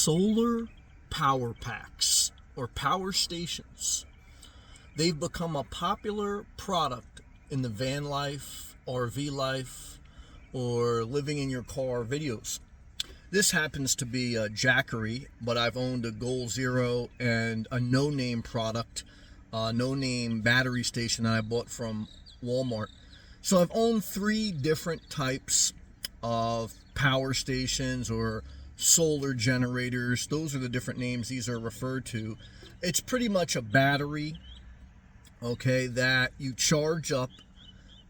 solar power packs or power stations. They've become a popular product in the van life, RV life, or living in your car videos. This happens to be a Jackery, but I've owned a Goal Zero and a no-name product, no-name battery station that I bought from Walmart. So I've owned 3 different types of power stations or solar generators. Those are the different names these are referred to. It's pretty much a battery, okay, that you charge up,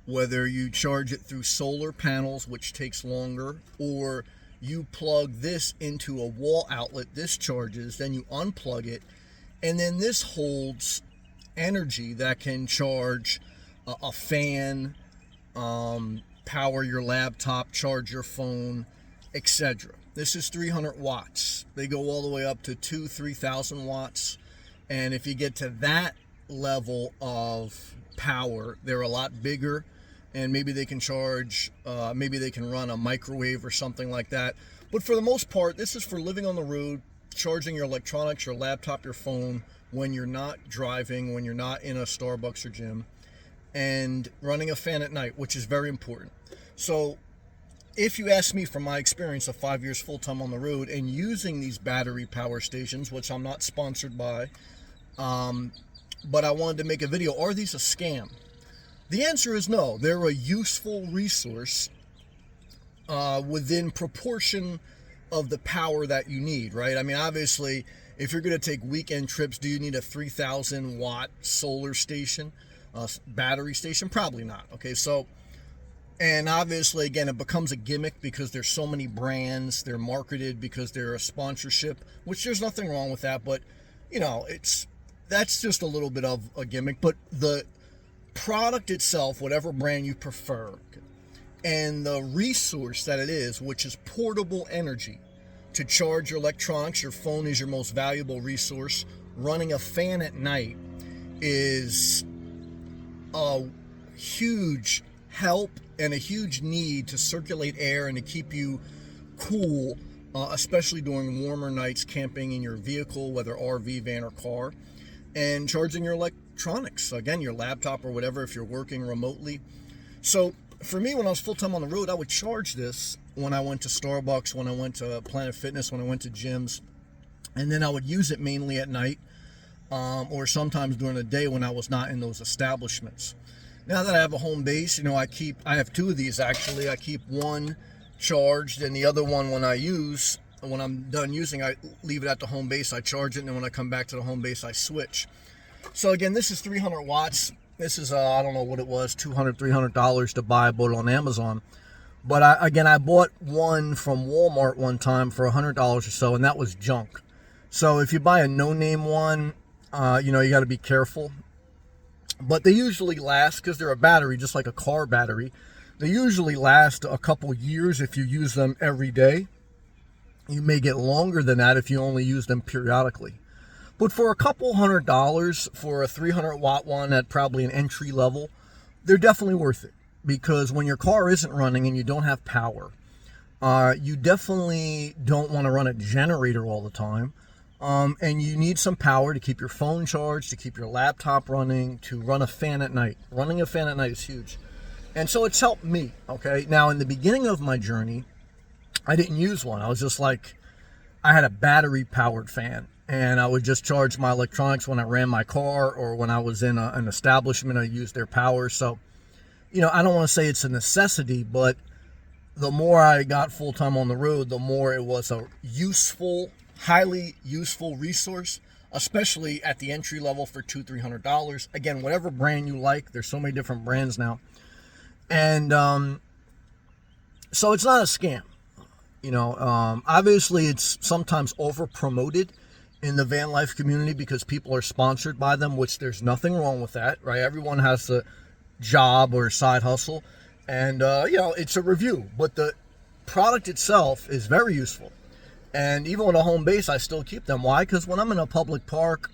whether you charge it through solar panels, which takes longer, or you plug this into a wall outlet, this charges, then you unplug it, and then this holds energy that can charge a fan, power your laptop, charge your phone, etc. This is 300 watts. They go all the way up to 3,000 watts. And if you get to that level of power, they're a lot bigger, and maybe they can charge, maybe they can run a microwave or something like that. But for the most part, this is for living on the road, charging your electronics, your laptop, your phone, when you're not driving, when you're not in a Starbucks or gym, and running a fan at night, which is very important. So if you ask me, from my experience of 5 years full-time on the road and using these battery power stations, which I'm not sponsored by, but I wanted to make a video, are these a scam? The answer is no. They're a useful resource within proportion of the power that you need, right? I mean, obviously, if you're going to take weekend trips, do you need a 3,000 watt solar station, battery station? Probably not. Okay, so, and obviously, again, it becomes a gimmick because there's so many brands. They're marketed because they're a sponsorship, which there's nothing wrong with that, but you know, that's just a little bit of a gimmick. But the product itself, whatever brand you prefer, and the resource that it is, which is portable energy to charge your electronics, your phone is your most valuable resource. Running a fan at night is a huge help and a huge need to circulate air and to keep you cool, especially during warmer nights camping in your vehicle, whether RV, van, or car, and charging your electronics, again, your laptop or whatever, if you're working remotely. So for me, when I was full-time on the road, I would charge this when I went to Starbucks, when I went to Planet Fitness, when I went to gyms, and then I would use it mainly at night, or sometimes during the day when I was not in those establishments. Now that I have a home base, you know, I have 2 of these actually. I keep one charged, and the other one, when I'm done using, I leave it at the home base, I charge it, and then when I come back to the home base, I switch. So again, this is 300 watts. This is, I don't know what it was, $200, $300 to buy. I bought it on Amazon. But I bought one from Walmart one time for $100 or so, and that was junk. So if you buy a no-name one, you know, you got to be careful. But they usually last, because they're a battery, just like a car battery. They usually last a couple years if you use them every day. You may get longer than that if you only use them periodically. But for a couple $100 for a 300 watt one at probably an entry level, they're definitely worth it. Because when your car isn't running and you don't have power, you definitely don't want to run a generator all the time. And you need some power to keep your phone charged, to keep your laptop running, to run a fan at night. Running a fan at night is huge. And so it's helped me, okay? Now, in the beginning of my journey, I didn't use one. I was just like, I had a battery-powered fan, and I would just charge my electronics when I ran my car, or when I was in an establishment, I used their power. So, you know, I don't want to say it's a necessity, but the more I got full-time on the road, the more it was a useful, highly useful resource, especially at the entry level for $200, $300. Again, whatever brand you like, there's so many different brands now. And so it's not a scam. You know, obviously it's sometimes over promoted in the van life community because people are sponsored by them, which there's nothing wrong with that, right? Everyone has a job or a side hustle, and you know, it's a review, but the product itself is very useful. And even with a home base, I still keep them. Why? Because when I'm in a public park,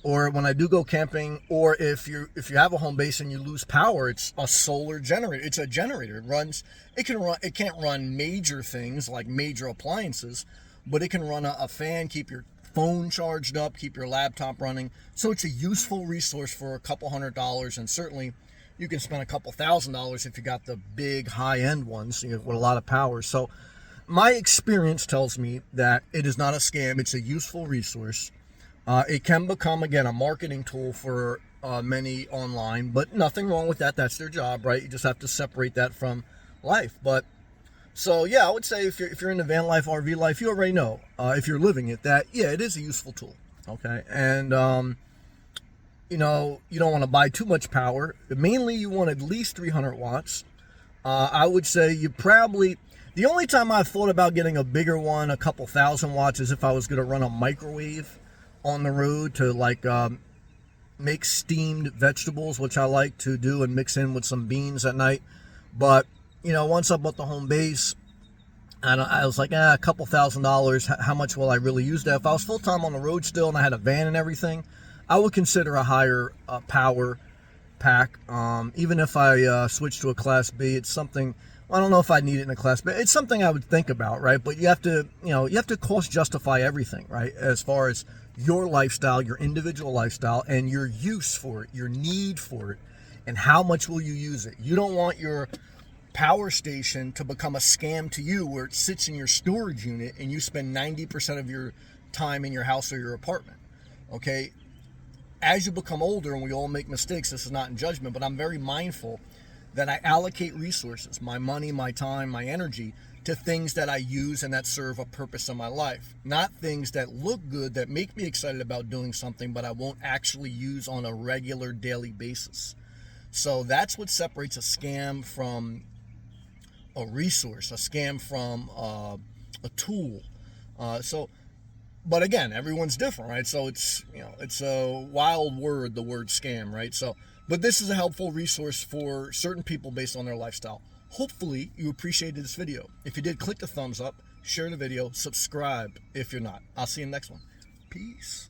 or when I do go camping, or if you have a home base and you lose power, it's a solar generator. It's a generator. It can't run major things like major appliances, but it can run a fan, keep your phone charged up, keep your laptop running. So it's a useful resource for a couple $100, and certainly you can spend a couple $1,000 if you got the big high-end ones, with a lot of power. So my experience tells me that it is not a scam. It's a useful resource. It can become, again, a marketing tool for many online, but nothing wrong with that. That's their job, right? You just have to separate that from life. But so yeah, I would say if you're in the van life, RV life, you already know, if you're living it, that yeah, it is a useful tool. Okay, and you don't want to buy too much power. Mainly, you want at least 300 watts. I would say you probably. The only time I've thought about getting a bigger one, a couple thousand watts, is if I was going to run a microwave on the road to make steamed vegetables, which I like to do and mix in with some beans at night. But once I bought the home base, and I was like, a couple $1,000. How much will I really use that? If I was full time on the road still and I had a van and everything, I would consider a higher power pack. Even if I switch to a Class B, it's something. I don't know if I need it in a Class B. It's something I would think about, right? But you have to cost justify everything, right? As far as your lifestyle, your individual lifestyle, and your use for it, your need for it, and how much will you use it. You don't want your power station to become a scam to you, where it sits in your storage unit and you spend 90% of your time in your house or your apartment. Okay? As you become older, and we all make mistakes, this is not in judgment, but I'm very mindful that I allocate resources, my money, my time, my energy, to things that I use and that serve a purpose in my life. Not things that look good, that make me excited about doing something, but I won't actually use on a regular daily basis. So that's what separates a scam from a resource, a scam from a tool. But again, everyone's different, right? So it's a wild word, the word scam, right? So, but this is a helpful resource for certain people based on their lifestyle. Hopefully you appreciated this video. If you did, click the thumbs up, share the video, subscribe if you're not. I'll see you in the next one. Peace.